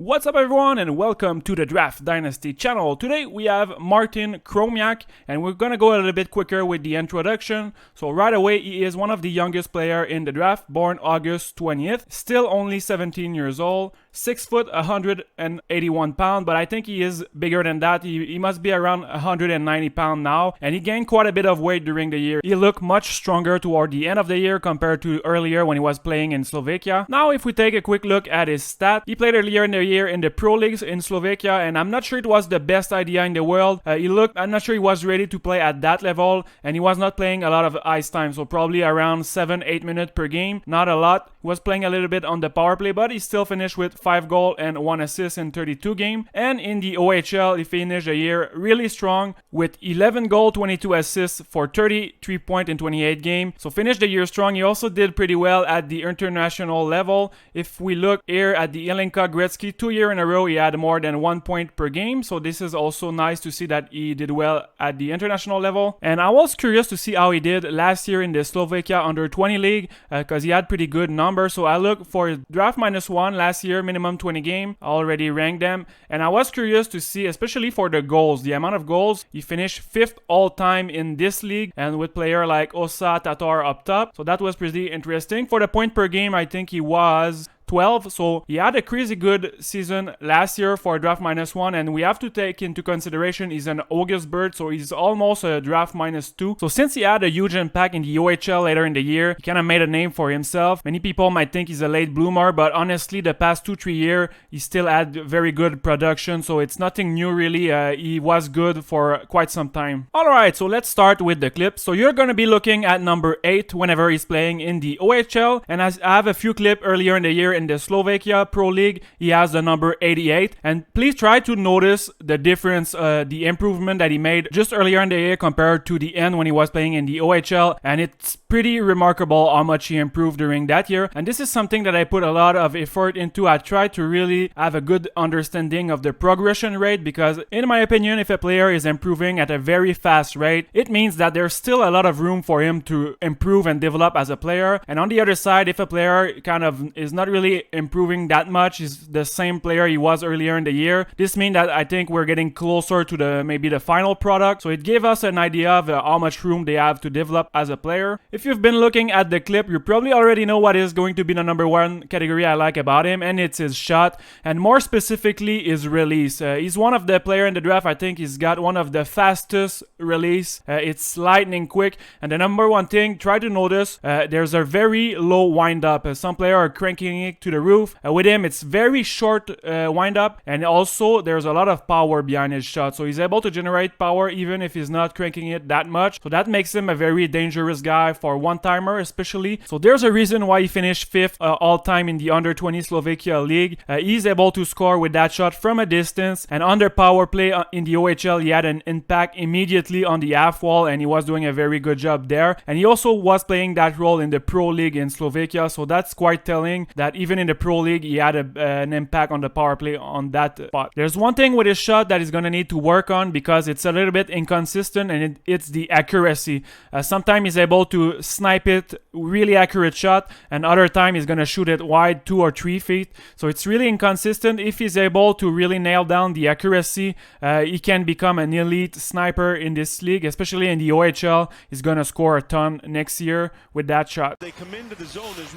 What's up everyone and welcome to the Draft Dynasty channel. Today we have Martin Chromiak and we're gonna go a little bit quicker with the introduction. So right away he is one of the youngest player in the draft, born August 20th, still only 17 years old, 6 foot 181 pounds, but I think he is bigger than that. He must be around 190 pounds now, and he gained quite a bit of weight during the year. He looked much stronger toward the end of the year compared to earlier when he was playing in Slovakia. Now if we take a quick look at his stat, he played earlier in the year in the pro leagues in Slovakia, and I'm not sure it was the best idea in the world. I'm not sure he was ready to play at that level, and he was not playing a lot of ice time, so probably around 7-8 minutes per game, not a lot. He was playing a little bit on the power play, but he still finished with 5 goals and 1 assist in 32 games. And in the OHL, he finished the year really strong with 11 goals, 22 assists for 33 points in 28 games. So finished the year strong. He also did pretty well at the international level. If we look here at the Ilinka Gretzky, 2 years in a row, he had more than 1 point per game. So this is also nice to see that he did well at the international level. And I was curious to see how he did last year in the Slovakia under 20 league because he had pretty good numbers. So I looked for draft -1 last year, minimum 20 game. I already ranked them. And I was curious to see, especially for the goals, the amount of goals. He finished 5th all time in this league and with player like Osa, Tatar up top. So that was pretty interesting. For the point per game, I think he was 12, so he had a crazy good season last year for draft -1, and we have to take into consideration he's an August bird, so he's almost a draft -2. So since he had a huge impact in the OHL later in the year, he kind of made a name for himself. Many people might think he's a late bloomer, but honestly the past 2-3 years he still had very good production, so it's nothing new really. He was good for quite some time. Alright, so let's start with the clips. So you're going to be looking at number 8 whenever he's playing in the OHL, and I have a few clips earlier in the year in the Slovakia Pro League. He has the number 88, and please try to notice the difference, the improvement that he made just earlier in the year compared to the end when he was playing in the OHL, and it's pretty remarkable how much he improved during that year. And this is something that I put a lot of effort into. I try to really have a good understanding of the progression rate, because in my opinion, if a player is improving at a very fast rate, it means that there's still a lot of room for him to improve and develop as a player. And on the other side, if a player kind of is not really improving that much, is the same player he was earlier in the year, this means that I think we're getting closer to maybe the final product. So it gave us an idea of how much room they have to develop as a player. If you've been looking at the clip, you probably already know what is going to be the number 1 category I like about him, and it's his shot, and more specifically his release. He's one of the player in the draft, I think he's got one of the fastest release. It's lightning quick, and the number 1 thing, try to notice there's a very low wind up. Some players are cranking it to the roof. With him, it's very short wind up, and also there's a lot of power behind his shot, so he's able to generate power even if he's not cranking it that much. So that makes him a very dangerous guy for one-timer especially. So there's a reason why he finished 5th all-time in the under 20 Slovakia league. He's able to score with that shot from a distance, and under power play in the OHL he had an impact immediately on the half wall, and he was doing a very good job there. And he also was playing that role in the pro league in Slovakia, so that's quite telling that even in the pro league he had an impact on the power play on that spot. There's one thing with his shot that he's going to need to work on, because it's a little bit inconsistent, and it's the accuracy. Sometimes he's able to snipe it, really accurate shot, and other time he's going to shoot it wide 2 or 3 feet. So it's really inconsistent. If he's able to really nail down the accuracy, he can become an elite sniper in this league, especially in the OHL. He's going to score a ton next year with that shot. They come into the zone, there's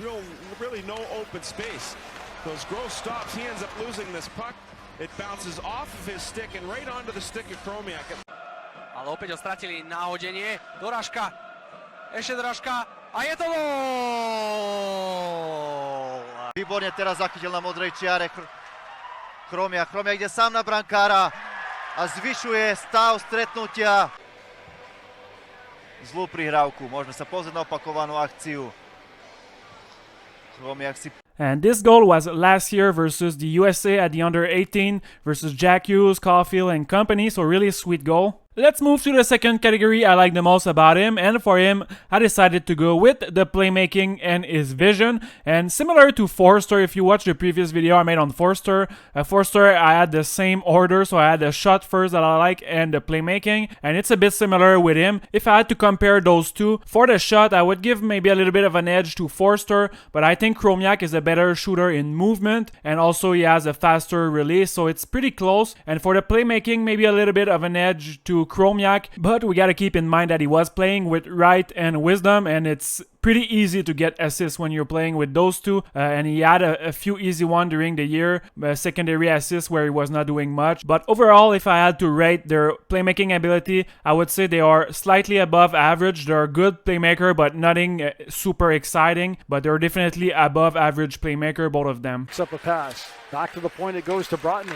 really no open space. Those Gross stops, he ends up losing this puck. It bounces off of his stick and right onto the stick of Chromiak. Ale opäť ho stratili náhodenie. Doražka. Ešte Doražka. A je to gól! Výborne teraz zachytil na modrej čiare Chromiak. Chromiak ide sám na brankára a zvyšuje stav stretnutia. Zlú prihrávku. Môžeme sa pozrieť na opakovanú akciu. Chromiak si... And this goal was last year versus the USA at the under 18 versus Jack Hughes, Caulfield and company, so really sweet goal. Let's move to the second category I like the most about him, and for him, I decided to go with the playmaking and his vision. And similar to Forster, if you watch the previous video I made on Forster, I had the same order, so I had the shot first that I like and the playmaking, and it's a bit similar with him. If I had to compare those two, for the shot, I would give maybe a little bit of an edge to Forster, but I think Chromiak is a better shooter in movement, and also he has a faster release, so it's pretty close. And for the playmaking, maybe a little bit of an edge to Chromiak, but we gotta keep in mind that he was playing with Wright and Wisdom, and it's pretty easy to get assists when you're playing with those two, and he had a few easy ones during the year, secondary assists where he was not doing much. But overall, if I had to rate their playmaking ability, I would say they are slightly above average. They're a good playmaker, but nothing super exciting, but they're definitely above average playmaker, both of them. Up a pass, back to the point, it goes to Botany.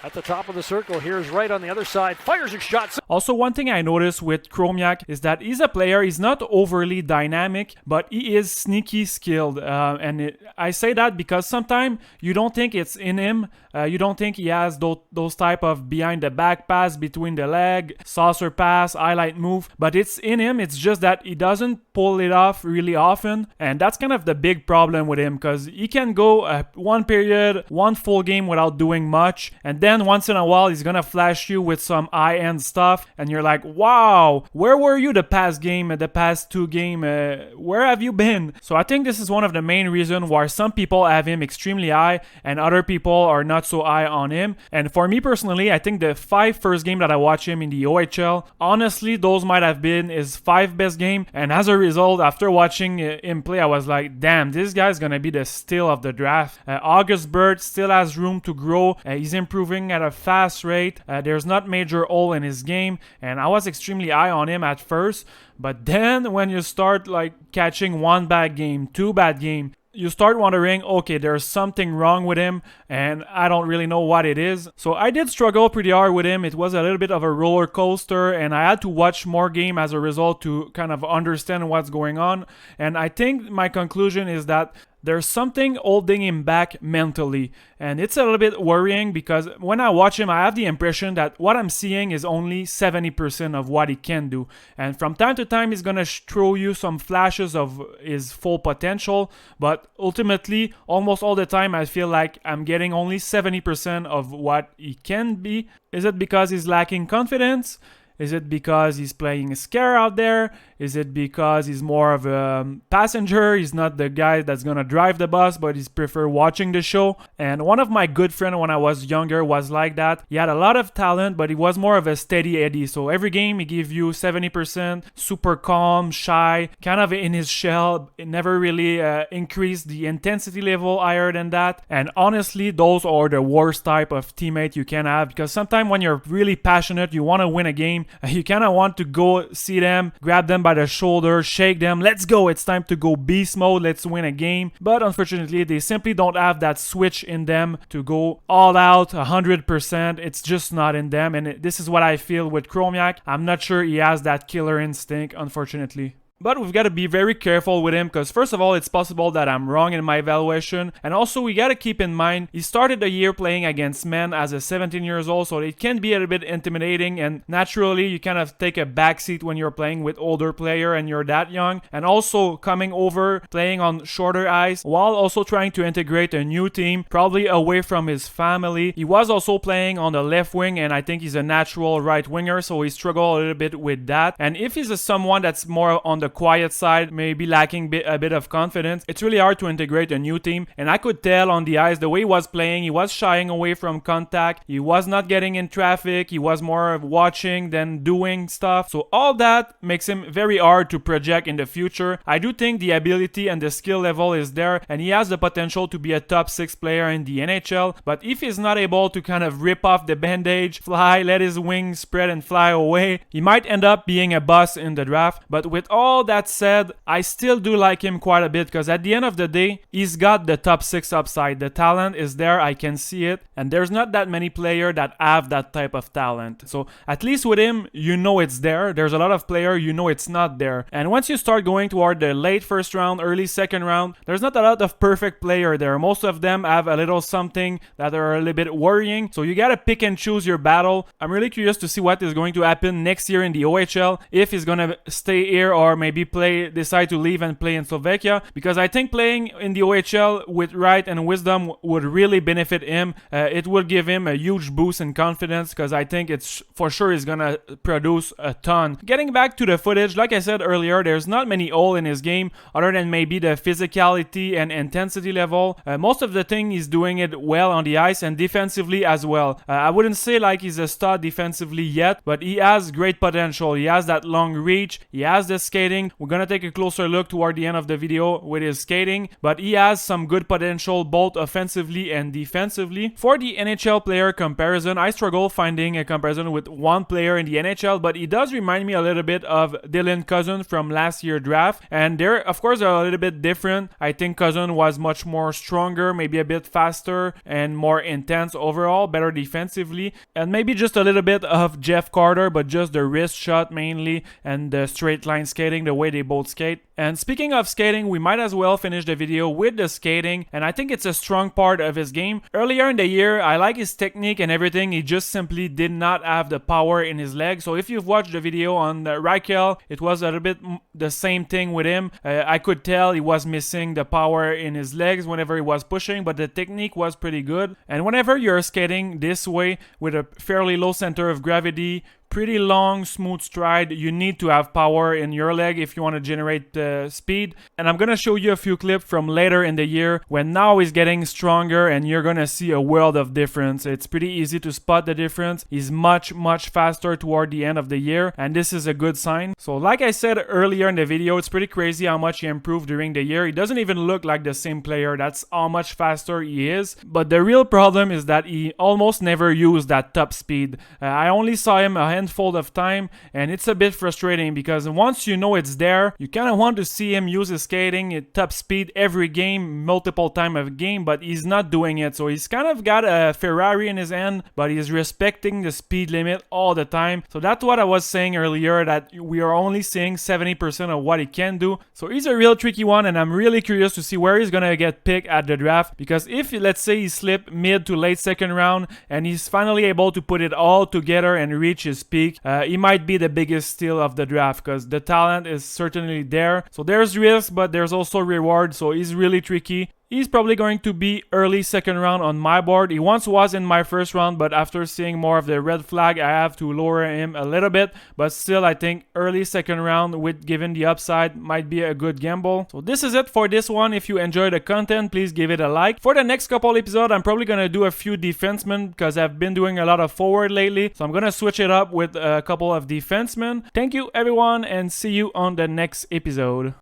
At the top of the circle, here's Wright on the otother side, fires a shot. Also, one thing I noticed with Chromiak is that he's a player, he's not overly dynamic, but he is sneaky skilled. I say that because sometimes you don't think it's in him, you don't think he has those type of behind the back pass, between the leg, saucer pass, highlight move, but it's in him. It's just that he doesn't pull it off really often, and that's kind of the big problem with him, because he can go one period, one full game without doing much, and then once in a while he's gonna flash you with some high-end stuff, and you're like, wow, where were you the past game, the past two game, where have you been? So I think this is one of the main reasons why some people have him extremely high and other people are not so high on him. And for me personally, I think the 5 first game that I watched him in the OHL, honestly, those might have been his 5 best game, and as a result, after watching him play, I was like, damn, this guy's gonna be the steal of the draft. August Bird still has room to grow, he's improving at a fast rate, there's not major hole in his game, and I was extremely high on him at first, but then when you start like catching one bad game, two bad game, you start wondering, okay, there's something wrong with him, and I don't really know what it is. So I did struggle pretty hard with him. It was a little bit of a roller coaster, and I had to watch more game as a result to kind of understand what's going on. And I think my conclusion is that there's something holding him back mentally, and it's a little bit worrying because when I watch him, I have the impression that what I'm seeing is only 70% of what he can do, and from time to time he's gonna throw you some flashes of his full potential, but ultimately almost all the time I feel like I'm getting only 70% of what he can be. Is it because he's lacking confidence? Is it because he's playing scare out there? Is it because he's more of a passenger? He's not the guy that's gonna drive the bus, but he's prefer watching the show. And one of my good friends when I was younger was like that. He had a lot of talent, but he was more of a steady Eddie. So every game he gave you 70%, super calm, shy, kind of in his shell. It never really increased the intensity level higher than that. And honestly, those are the worst type of teammate you can have, because sometimes when you're really passionate, you want to win a game, you kind of want to go see them, grab them by the shoulder, shake them, let's go, it's time to go beast mode, let's win a game. But unfortunately, they simply don't have that switch in them to go all out 100%. It's just not in them, and this is what I feel with Chromiak. I'm not sure he has that killer instinct, unfortunately. But we've got to be very careful with him, because first of all, it's possible that I'm wrong in my evaluation, and also we got to keep in mind he started the year playing against men as a 17 years old, so it can be a little bit intimidating, and naturally you kind of take a backseat when you're playing with older player and you're that young, and also coming over playing on shorter ice while also trying to integrate a new team, probably away from his family. He was also playing on the left wing, and I think he's a natural right winger, so he struggled a little bit with that. And if he's someone that's more on the quiet side, maybe lacking a bit of confidence, it's really hard to integrate a new team. And I could tell on the ice, the way he was playing, he was shying away from contact, he was not getting in traffic, he was more watching than doing stuff. So all that makes him very hard to project in the future. I do think the ability and the skill level is there, and he has the potential to be a top 6 player in the NHL, but if he's not able to kind of rip off the bandage, fly, let his wings spread and fly away, he might end up being a bust in the draft. But with all all that said, I still do like him quite a bit because at the end of the day, he's got the top 6 upside. The talent is there, I can see it, and there's not that many players that have that type of talent. So at least with him, you know it's there. There's a lot of players, you know it's not there. And once you start going toward the late first round, early second round, there's not a lot of perfect player there. Most of them have a little something that are a little bit worrying. So you gotta pick and choose your battle. I'm really curious to see what is going to happen next year in the OHL, if he's gonna stay here or maybe decide to leave and play in Slovakia, because I think playing in the OHL with Wright and Wisdom would really benefit him. It would give him a huge boost in confidence because I think it's for sure he's gonna produce a ton. Getting back to the footage, like I said earlier, there's not many holes in his game other than maybe the physicality and intensity level. Most of the thing he's doing it well on the ice and defensively as well. I wouldn't say like he's a stud defensively yet, but he has great potential. He has that long reach, he has the skating. We're gonna take a closer look toward the end of the video with his skating, but he has some good potential both offensively and defensively. For the NHL player comparison, I struggle finding a comparison with one player in the NHL, but he does remind me a little bit of Dylan Cousin from last year's draft, and they're of course a little bit different. I think Cousin was much more stronger, maybe a bit faster and more intense overall, better defensively, and maybe just a little bit of Jeff Carter, but just the wrist shot mainly and the straight line skating, the way they both skate. And speaking of skating, we might as well finish the video with the skating, and I think it's a strong part of his game. Earlier in the year, I like his technique and everything, he just simply did not have the power in his legs. So if you've watched the video on Reichel, it was a little bit the same thing with him. I could tell he was missing the power in his legs whenever he was pushing, but the technique was pretty good. And whenever you're skating this way with a fairly low center of gravity, pretty long, smooth stride, you need to have power in your leg if you want to generate speed. And I'm going to show you a few clips from later in the year when now he's getting stronger and you're going to see a world of difference. It's pretty easy to spot the difference. He's much faster toward the end of the year, and this is a good sign. So like I said earlier in the video, it's pretty crazy how much he improved during the year. He doesn't even look like the same player. That's how much faster he is. But the real problem is that he almost never used that top speed. I only saw him a handful of time, and it's a bit frustrating because once you know it's there, you kind of want to see him use his skating at top speed every game, multiple times a game, but he's not doing it. So he's kind of got a Ferrari in his hand, but he's respecting the speed limit all the time. So that's what I was saying earlier, that we are only seeing 70% of what he can do. So he's a real tricky one, and I'm really curious to see where he's gonna get picked at the draft, because if let's say he slipped mid to late second round and he's finally able to put it all together and reach his peak, he might be the biggest steal of the draft because the talent is certainly there. So there's risk, but there's also reward. So he's really tricky. He's probably going to be early second round on my board. He once was in my first round, but after seeing more of the red flag, I have to lower him a little bit. But still, I think early second round, with given the upside, might be a good gamble. So this is it for this one. If you enjoy the content, please give it a like. For the next couple episodes, I'm probably going to do a few defensemen because I've been doing a lot of forward lately. So I'm going to switch it up with a couple of defensemen. Thank you, everyone, and see you on the next episode.